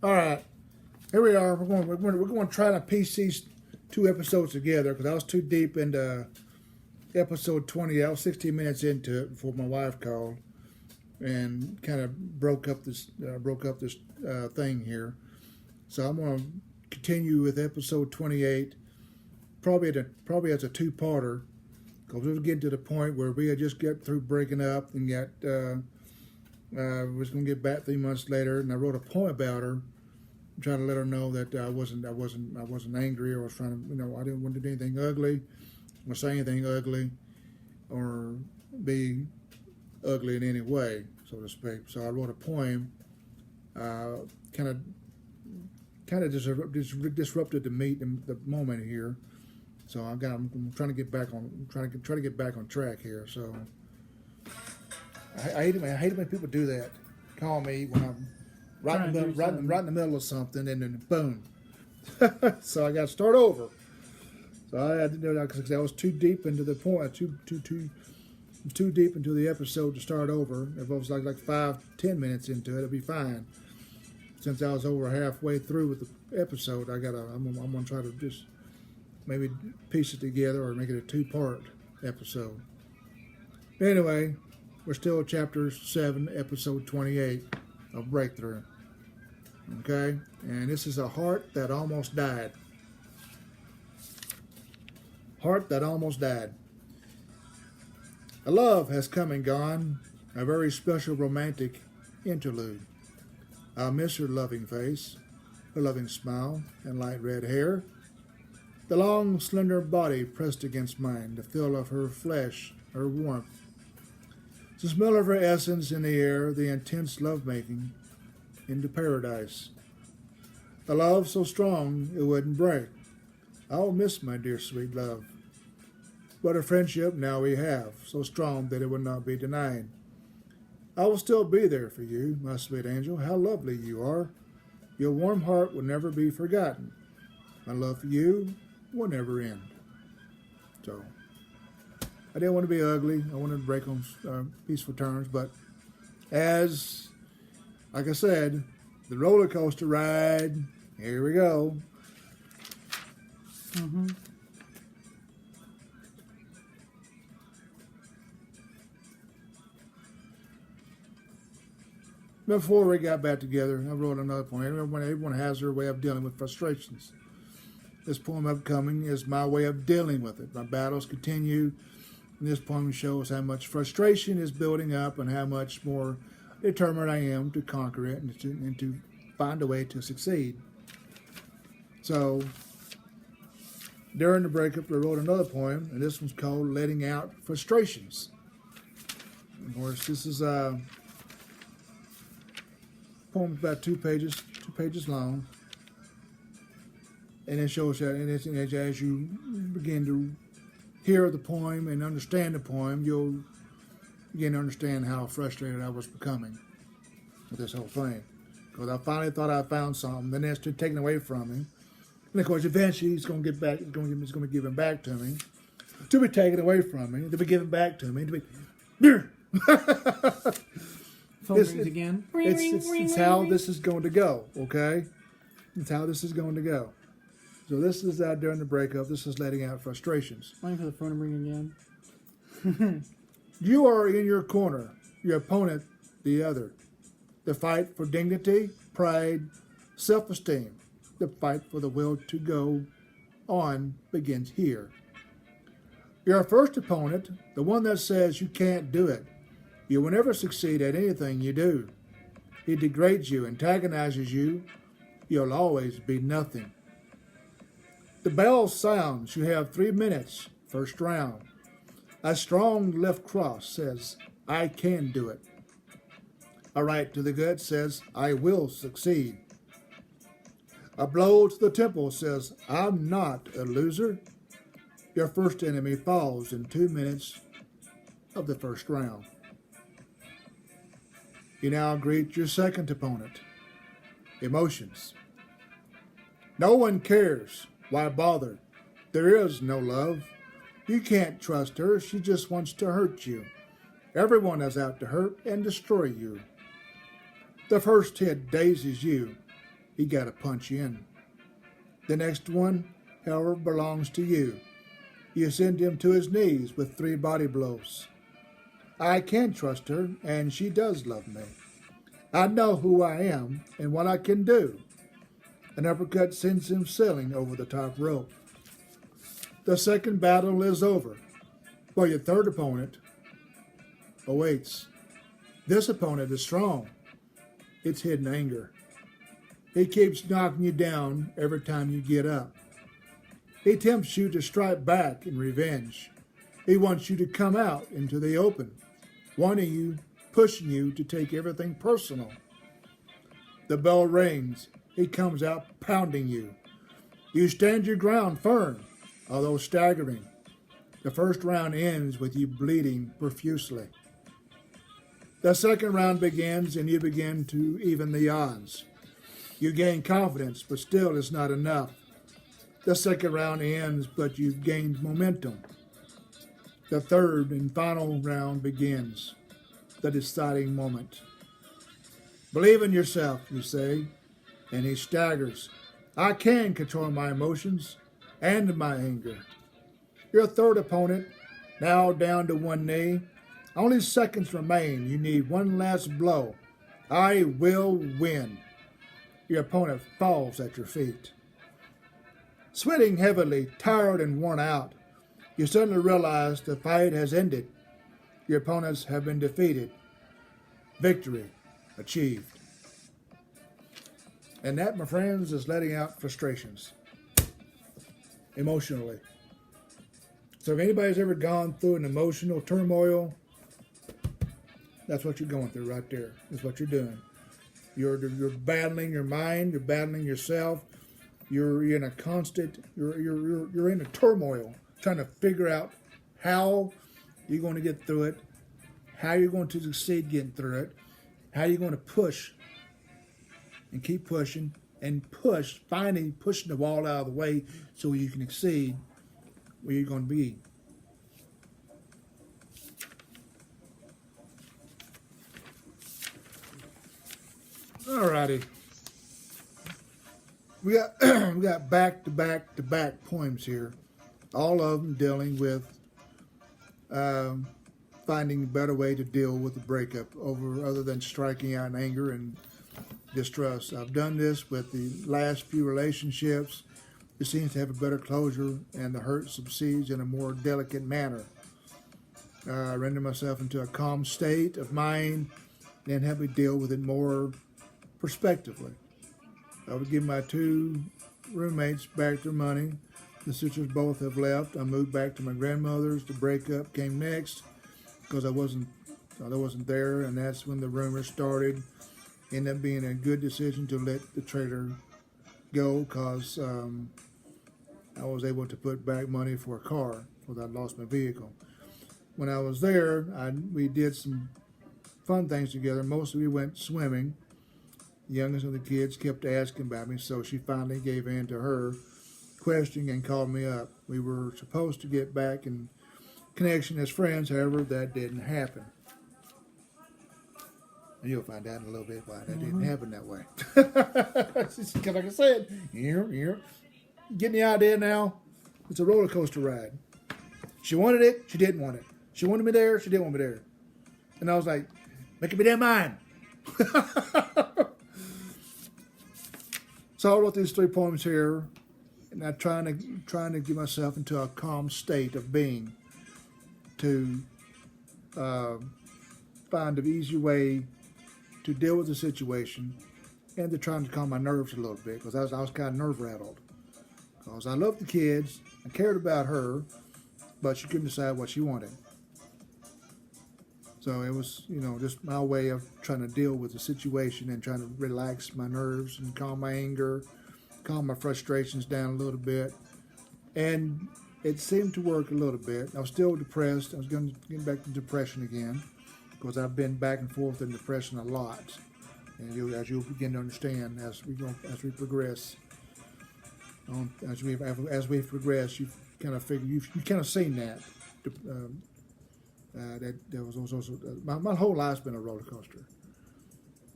All right, here we are. We're going to try to piece these two episodes together because I was too deep into episode 20. I was 16 minutes into it before my wife called and kind of broke up this thing here. So I'm going to continue with episode 28, probably as a two-parter, because we're getting to the point where we had just got through breaking up and got was going to get back 3 months later, and I wrote a poem about her, trying to let her know that I wasn't angry, or was trying to, I didn't want to do anything ugly, or say anything ugly, or be ugly in any way, so to speak. So I wrote a poem, kind of disrupted the moment here. So I'm trying to get back on, try to get back on track here. So I hate it when people do that. Call me when I'm right in the middle of something, and then boom. So I got to start over. So I had to do that because I was too deep into the point, too deep into the episode to start over. If I was like 5-10 minutes into it, it'd be fine. Since I was over halfway through with the episode, I'm gonna try to just maybe piece it together or make it a two-part episode. Anyway, we're still at chapter 7, episode 28 of Breakthrough. Okay, and this is a heart that almost died. Heart that almost died. A love has come and gone, a very special romantic interlude. I'll miss her loving face, her loving smile, and light red hair. The long, slender body pressed against mine, the feel of her flesh, her warmth. The smell of her essence in the air, the intense lovemaking into paradise. A love so strong it wouldn't break. I'll miss my dear sweet love. But a friendship now we have, so strong that it would not be denied. I will still be there for you, my sweet angel. How lovely you are. Your warm heart will never be forgotten. My love for you will never end. So, I didn't want to be ugly. I wanted to break on peaceful terms. But like I said, the roller coaster ride, here we go. Mm-hmm. Before we got back together, I wrote another poem. Everyone has their way of dealing with frustrations. This poem upcoming is my way of dealing with it. My battles continue, and this poem shows how much frustration is building up and how much more determined I am to conquer it and to find a way to succeed. So, during the breakup, I wrote another poem, and this one's called Letting Out Frustrations. Of course, this is poem about two pages long, and it shows that, and as you begin to hear the poem and understand the poem, you'll begin to understand how frustrated I was becoming with this whole thing. Because I finally thought I found something, then it's taken away from me, and of course, eventually he's going to get back. He's going to give it back to me, to be taken away from me, to be given back to me, to be. Phone rings again. It's how this is going to go, okay? It's how this is going to go. So this is during the breakup. This is letting out frustrations. Waiting for the phone to ring again. You are in your corner, your opponent the other. The fight for dignity, pride, self-esteem. The fight for the will to go on begins here. Your first opponent, the one that says you can't do it. You will never succeed at anything you do. He degrades you, antagonizes you. You'll always be nothing. The bell sounds. You have 3 minutes. First round. A strong left cross says, I can do it. A right to the gut says, I will succeed. A blow to the temple says, I'm not a loser. Your first enemy falls in 2 minutes of the first round. You now greet your second opponent. Emotions. No one cares. Why bother? There is no love. You can't trust her. She just wants to hurt you. Everyone is out to hurt and destroy you. The first hit dazes you. he got to punch in. The next one, however, belongs to you. You send him to his knees with 3 body blows. I can trust her, and she does love me. I know who I am and what I can do. An uppercut sends him sailing over the top rope. The second battle is over, but your third opponent awaits. This opponent is strong. It's hidden anger. He keeps knocking you down every time you get up. He tempts you to strike back in revenge. He wants you to come out into the open, wanting you, pushing you to take everything personal. The bell rings. He comes out pounding you. You stand your ground firm, although staggering. The first round ends with you bleeding profusely. The second round begins and you begin to even the odds. You gain confidence, but still it's not enough. The second round ends, but you've gained momentum. The third and final round begins, the deciding moment. Believe in yourself, you say, and he staggers. I can control my emotions and my anger. Your third opponent, now down to one knee. Only seconds remain. You need one last blow. I will win. Your opponent falls at your feet. Sweating heavily, tired and worn out, you suddenly realize the fight has ended. Your opponents have been defeated. Victory achieved. And that, my friends, is letting out frustrations emotionally. So if anybody's ever gone through an emotional turmoil, that's what you're going through right there. That's what you're doing. You're battling your mind. You're battling yourself. You're in a constant. You're in a turmoil, trying to figure out how you're going to get through it, how you're going to succeed getting through it, how you're going to push and keep pushing and push, finally pushing the wall out of the way so you can exceed where you're going to be. Alrighty. We got back to back poems here, all of them dealing with finding a better way to deal with the breakup other than striking out in anger and distrust. I've done this with the last few relationships. It seems to have a better closure and the hurt subsides in a more delicate manner. I render myself into a calm state of mind and have me deal with it more prospectively. I would give my 2 roommates back their money. The sisters both have left. I moved back to my grandmother's. The breakup came next because I wasn't there, and that's when the rumors started. Ended up being a good decision to let the trailer go because I was able to put back money for a car because I lost my vehicle. When I was there, we did some fun things together. Mostly we went swimming. The youngest of the kids kept asking about me, so she finally gave in to her questioning and called me up. We were supposed to get back in connection as friends, however, that didn't happen. And you'll find out in a little bit why that didn't happen that way. Because like I said, you're getting the idea now. It's a roller coaster ride. She wanted it, she didn't want it. She wanted me there, she didn't want me there. And I was like, make up your damn mind. So I wrote these 3 poems here, and I'm trying to get myself into a calm state of being to find an easy way to deal with the situation and to trying to calm my nerves a little bit because I was kind of nerve rattled because I loved the kids, I cared about her, but she couldn't decide what she wanted. So it was, just my way of trying to deal with the situation and trying to relax my nerves and calm my anger, calm my frustrations down a little bit. And it seemed to work a little bit. I was still depressed. I was going to get back to depression again because I've been back and forth in depression a lot. And as you'll begin to understand as we progress, as we progress, you kind of figure you've kind of seen that. That was also my whole life's been a roller coaster.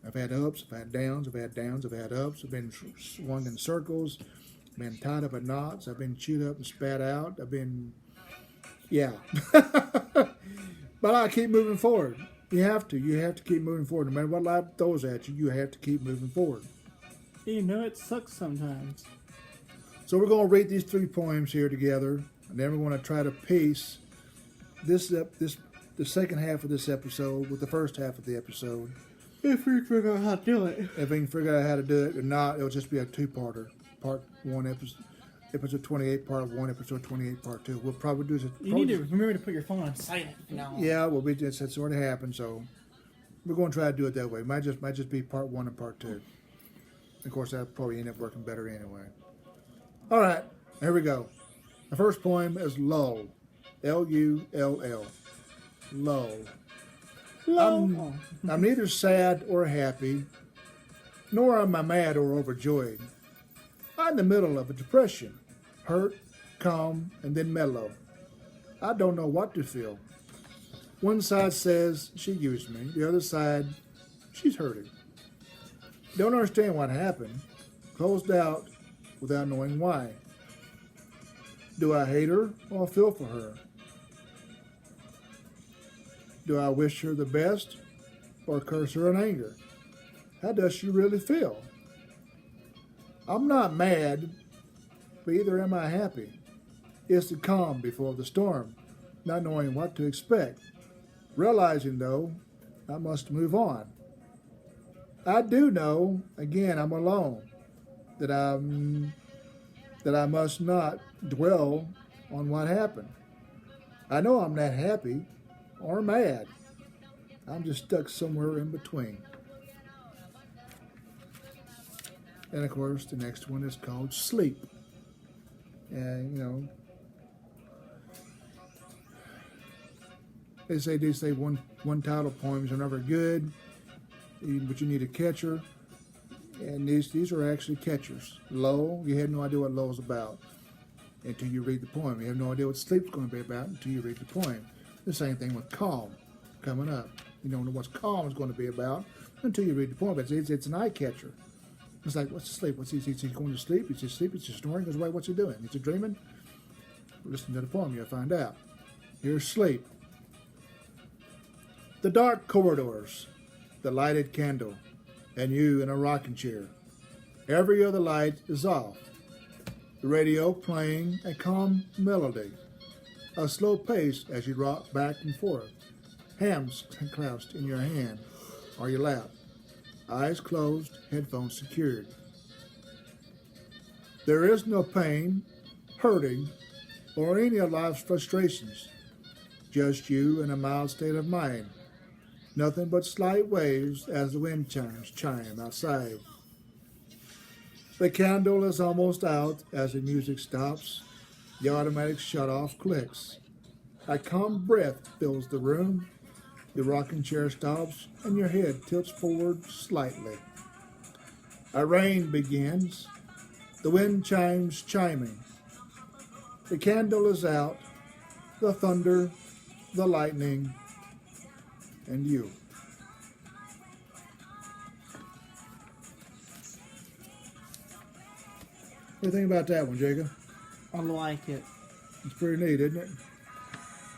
I've had ups, I've had downs, I've had downs, I've had ups. I've been swung in circles, been tied up in knots. I've been chewed up and spat out. I've been, yeah. But I keep moving forward. You have to. You have to keep moving forward. No matter what life throws at you, you have to keep moving forward. You know it sucks sometimes. So we're going to read these 3 poems here together, and then we're going to try to piece the second half of this episode with the first half of the episode. If we figure out how to do it. If we can figure out how to do it or not, it'll just be a 2-parter. Part 1, episode 28, part 1, episode 28, part 2. We'll probably do it. You need to remember to put your phone on silent now. Yeah, well, that's sort of happened, so we're going to try to do it that way. It might just be part 1 and part 2. Of course, that'll probably end up working better anyway. All right, here we go. The first poem is Lull. Lull. Lull. I'm neither sad or happy, nor am I mad or overjoyed. I'm in the middle of a depression, hurt, calm, and then mellow. I don't know what to feel. One side says she used me, the other side, she's hurting. Don't understand what happened, closed out without knowing why. Do I hate her or feel for her? Do I wish her the best or curse her in anger? How does she really feel? I'm not mad, but either am I happy. It's the calm before the storm, not knowing what to expect. Realizing, though, I must move on. I do know, again, I'm alone, that I must not dwell on what happened. I know I'm not happy or mad. I'm just stuck somewhere in between. And of course, the next one is called Sleep. And they say one title poems are never good, but you need a catcher. And these are actually catchers. Lull, you have no idea what lull's about until you read the poem. You have no idea what sleep's going to be about until you read the poem. The same thing with calm coming up. You don't know what calm is going to be about until you read the poem. It's an eye catcher. It's like, what's the sleep? Is he going to sleep? Is he sleeping? Is he snoring? Goes, what's he doing? Is he dreaming? Listen to the poem, you'll find out. Here's Sleep. The dark corridors, the lighted candle, and you in a rocking chair. Every other light is off. The radio playing a calm melody. A slow pace as you rock back and forth. Hands clasped in your hand or your lap. Eyes closed, headphones secured. There is no pain, hurting, or any of life's frustrations. Just you in a mild state of mind. Nothing but slight waves as the wind chimes chime outside. The candle is almost out as the music stops. The automatic shut-off clicks. A calm breath fills the room. The rocking chair stops and your head tilts forward slightly. A rain begins. The wind chimes chiming. The candle is out. The thunder, the lightning, and you. What do you think about that one, Jacob? I like it. It's pretty neat, isn't it?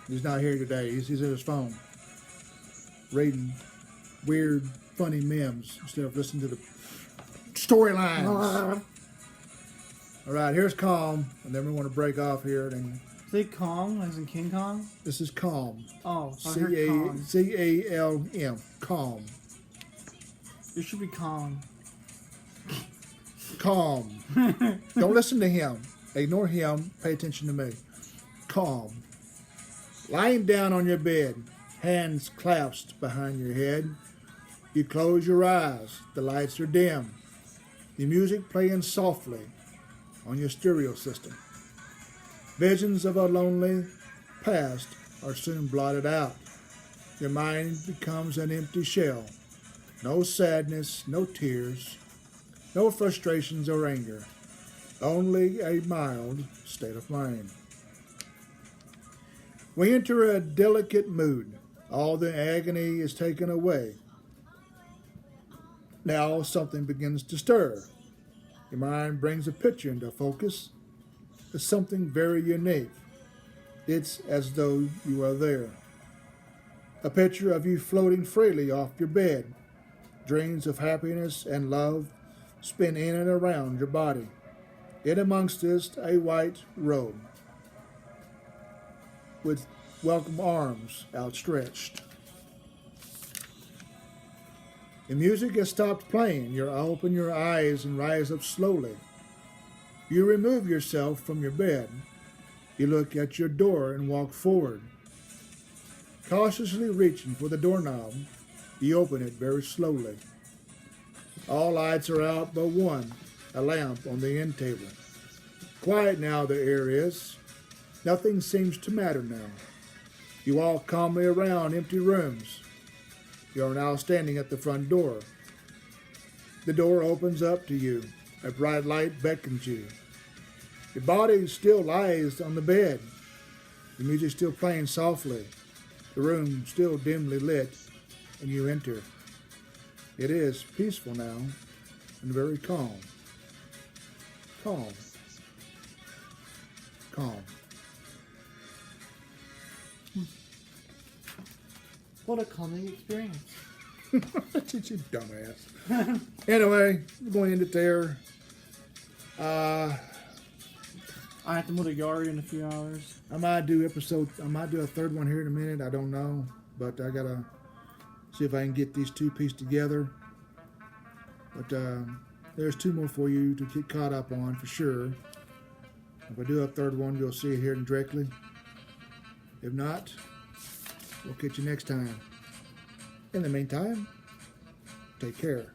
He's not here today. He's at his phone, reading weird, funny memes instead of listening to the storylines. All right, here's Calm, and then we want to break off here. And is it Kong, as in King Kong? this is Calm. Oh, I heard Kong. C-A-L-M. Calm. It should be Kong. Calm. Don't listen to him. Ignore him. Pay attention to me. Calm. Lying down on your bed, hands clasped behind your head. You close your eyes. The lights are dim. The music playing softly on your stereo system. Visions of a lonely past are soon blotted out. Your mind becomes an empty shell. No sadness, no tears, no frustrations or anger. Only a mild state of mind. We enter a delicate mood. All the agony is taken away. Now something begins to stir. Your mind brings a picture into focus. It's something very unique. It's as though you are there. A picture of you floating freely off your bed. Dreams of happiness and love spin in and around your body. In amongst this, a white robe with welcome arms outstretched. The music has stopped playing. You open your eyes and rise up slowly. You remove yourself from your bed. You look at your door and walk forward. Cautiously reaching for the doorknob, you open it very slowly. All lights are out but one, a lamp on the end table. Quiet now the air is. Nothing seems to matter now. You walk calmly around empty rooms. You are now standing at the front door. The door opens up to you. A bright light beckons you. Your body still lies on the bed. The music still playing softly. The room still dimly lit, and you enter. It is peaceful now and very calm. Calm. Calm. What a calming experience. That's you dumbass. Anyway, we're going to end it there. I have to mow the yard in a few hours. I might do a third one here in a minute. I don't know. But I got to see if I can get these two pieces together. But there's two more for you to get caught up on for sure. If I do a third one, you'll see it here directly. If not, we'll catch you next time. In the meantime, take care.